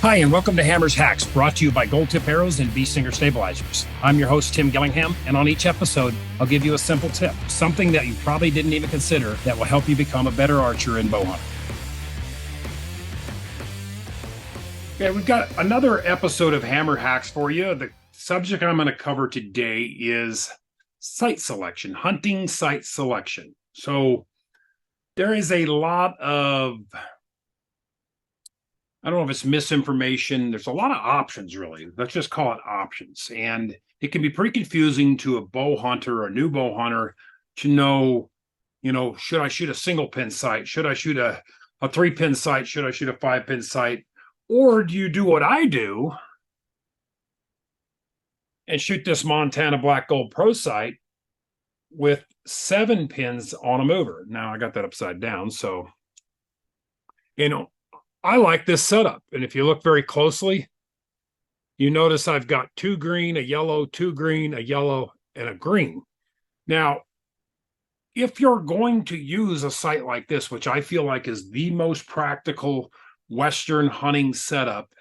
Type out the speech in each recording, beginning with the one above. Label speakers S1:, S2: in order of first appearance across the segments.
S1: Hi, and welcome to Hammers Hacks, brought to you by Gold Tip Arrows and Beast Singer Stabilizers. I'm your host, Tim Gillingham, and on each episode, I'll give you a simple tip, something that you probably didn't even consider that will help you become a better archer and bow hunter. Okay, we've got another episode of Hammer Hacks for you. The subject I'm going to cover today is site selection, hunting site selection. So there is a lot of, I don't know if it's misinformation. There's a lot of options, really. Let's just call it options. And it can be pretty confusing to a bow hunter or a new bow hunter to know, should I shoot a single pin sight? Should I shoot a 3-pin sight? Should I shoot a 5-pin sight? Or do you do what I do and shoot this Montana Black Gold Pro sight with 7 pins on a mover? Now, I got that upside down. So, I like this setup. And if you look very closely, you notice I've got 2 green, a yellow, 2 green, a yellow, and a green. Now, if you're going to use a site like this, which I feel like is the most practical Western hunting setup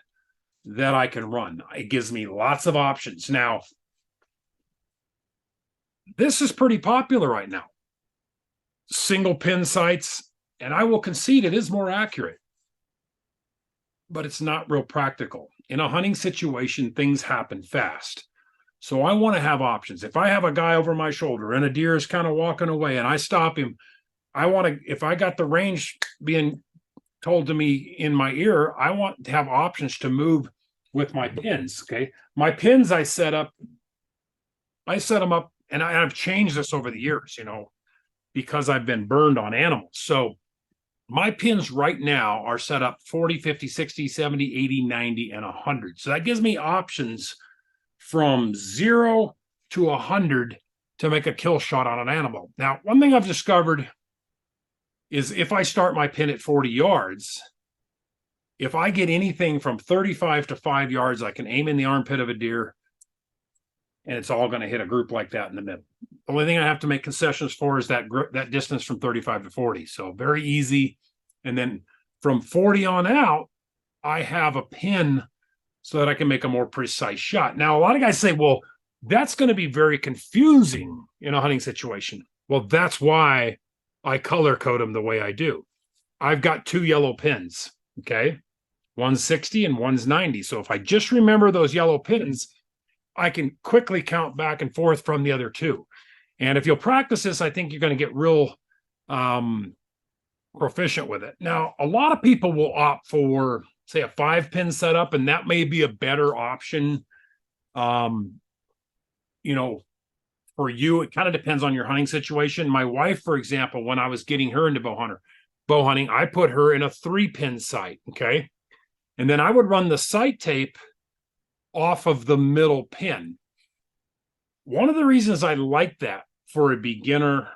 S1: that I can run, it gives me lots of options. Now, this is pretty popular right now. Single pin sights, and I will concede it is more accurate, but it's not real practical. In a hunting situation, things happen fast. So I want to have options. If I have a guy over my shoulder and a deer is kind of walking away and I stop him, if I got the range being told to me in my ear, I want to have options to move with my pins, okay? My pins I set them up, and I've changed this over the years, because I've been burned on animals. So my pins right now are set up 40, 50, 60, 70, 80, 90, and 100. So that gives me options from 0 to 100 to make a kill shot on an animal. Now, one thing I've discovered is if I start my pin at 40 yards, if I get anything from 35 to 5 yards, I can aim in the armpit of a deer, and it's all going to hit a group like that in the middle. The only thing I have to make concessions for is that distance from 35 to 40. So very easy. And then from 40 on out, I have a pin so that I can make a more precise shot. Now, a lot of guys say, well, that's going to be very confusing in a hunting situation. Well, that's why I color code them the way I do. I've got 2 yellow pins, okay? One's 60 and one's 90. So if I just remember those yellow pins, I can quickly count back and forth from the other 2. And if you'll practice this, I think you're going to get real proficient with it. Now, a lot of people will opt for, say, a 5-pin setup, and that may be a better option. For you, it kind of depends on your hunting situation. My wife, for example, when I was getting her into bow hunting, I put her in a 3-pin sight, okay? And then I would run the sight tape off of the middle pin. One of the reasons I like that for a beginner,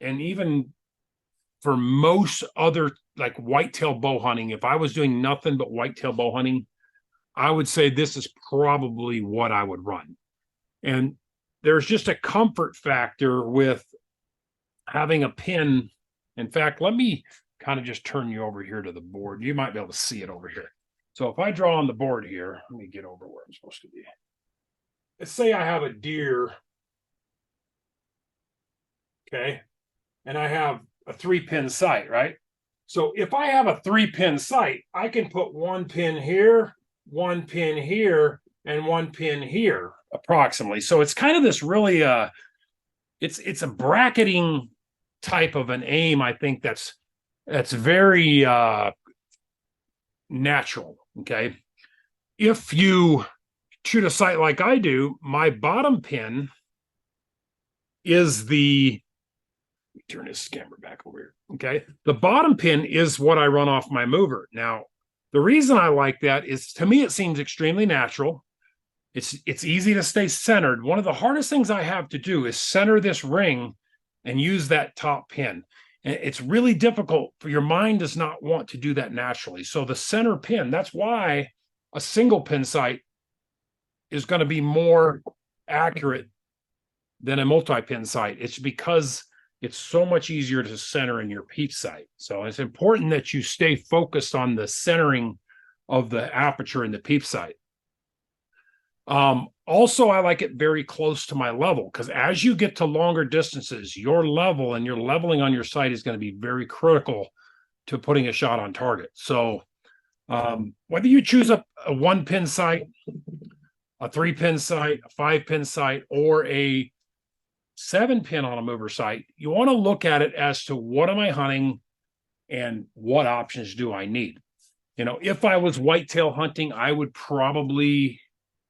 S1: and even for most other like whitetail bow hunting, if I was doing nothing but whitetail bow hunting, I would say this is probably what I would run. And there's just a comfort factor with having a pin. In fact, let me kind of just turn you over here to the board. You might be able to see it over here. So if I draw on the board here, let me get over where I'm supposed to be. Let's say I have a deer, okay, and I have a 3-pin sight, right? So if I have a 3-pin sight, I can put 1 pin here, 1 pin here, and 1 pin here, approximately. So it's kind of this really, it's a bracketing type of an aim. I think that's very natural. Okay. If you shoot a sight like I do, my bottom pin is let me turn this camera back over here. Okay. The bottom pin is what I run off my mover. Now, the reason I like that is, to me, it seems extremely natural. It's easy to stay centered. One of the hardest things I have to do is center this ring and use that top pin. It's really difficult, for your mind does not want to do that naturally. So the center pin, that's why a single pin sight is going to be more accurate than a multi-pin sight. It's because it's so much easier to center in your peep sight. So it's important that you stay focused on the centering of the aperture in the peep sight. Also, I like it very close to my level, because as you get to longer distances, your level and your leveling on your sight is going to be very critical to putting a shot on target. So whether you choose a 1-pin sight, a 3-pin sight, a 5-pin sight, or a 7-pin on a mover sight, you want to look at it as to what am I hunting and what options do I need. If I was whitetail hunting, I would probably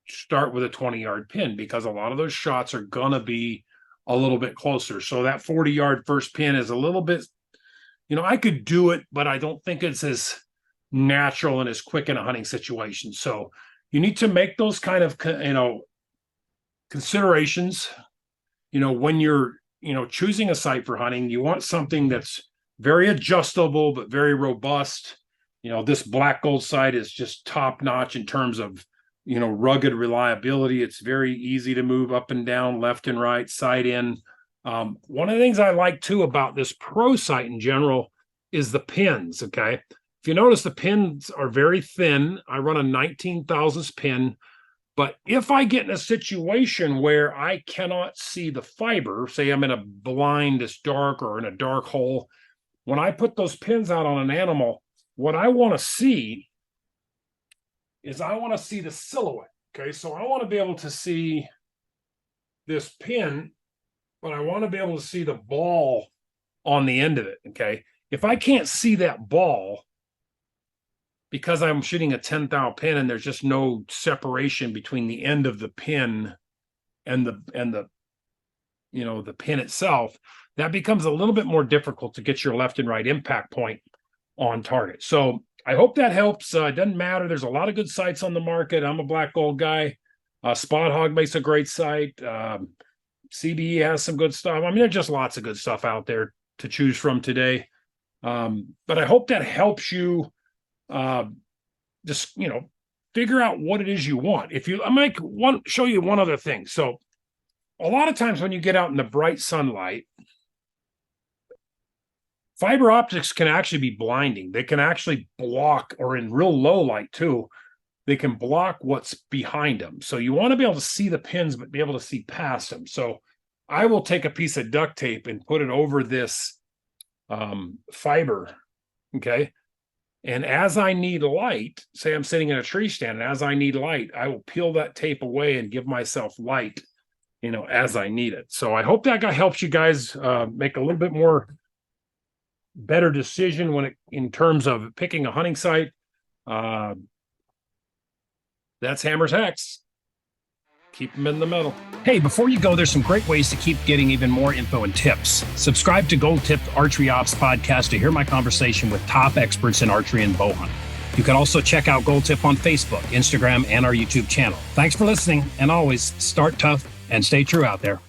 S1: start with a 20-yard pin, because a lot of those shots are going to be a little bit closer. So that 40-yard first pin is a little bit, I could do it, but I don't think it's as natural and as quick in a hunting situation. So you need to make those kind of, considerations, when you're, choosing a sight for hunting. You want something that's very adjustable, but very robust. This Black Gold sight is just top notch in terms of, rugged reliability. It's very easy to move up and down, left and right, side in. One of the things I like too about this Pro sight in general is the pins. Okay. If you notice, the pins are very thin. I run a 19 thousandths pin, but if I get in a situation where I cannot see the fiber, say I'm in a blind that's dark or in a dark hole, when I put those pins out on an animal, what I want to see is I want to see the silhouette. Okay, so I want to be able to see this pin, but I want to be able to see the ball on the end of it. Okay, if I can't see that ball because I'm shooting a 10 thou pin and there's just no separation between the end of the pin and the the pin itself, that becomes a little bit more difficult to get your left and right impact point on target. So I hope that helps. It doesn't matter. There's a lot of good sights on the market. I'm a Black Gold guy. Spot Hog makes a great sight. CBE has some good stuff. I mean, there's just lots of good stuff out there to choose from today. But I hope that helps you just, figure out what it is you want. I might show you one other thing. So a lot of times when you get out in the bright sunlight, fiber optics can actually be blinding. They can actually block, or in real low light too, they can block what's behind them. So you want to be able to see the pins, but be able to see past them. So I will take a piece of duct tape and put it over this fiber, okay? And as I need light, say I'm sitting in a tree stand, and as I need light, I will peel that tape away and give myself light, as I need it. So I hope that helps you guys make a little bit more better decision in terms of picking a hunting site. That's Hammer's Hex. Keep them in the middle. Hey, before you go, there's some great ways to keep getting even more info and tips. Subscribe to Gold Tip Archery Ops podcast to hear my conversation with top experts in archery and bow hunting. You can also check out Gold Tip on Facebook, Instagram, and our YouTube channel. Thanks for listening, and always start tough and stay true out there.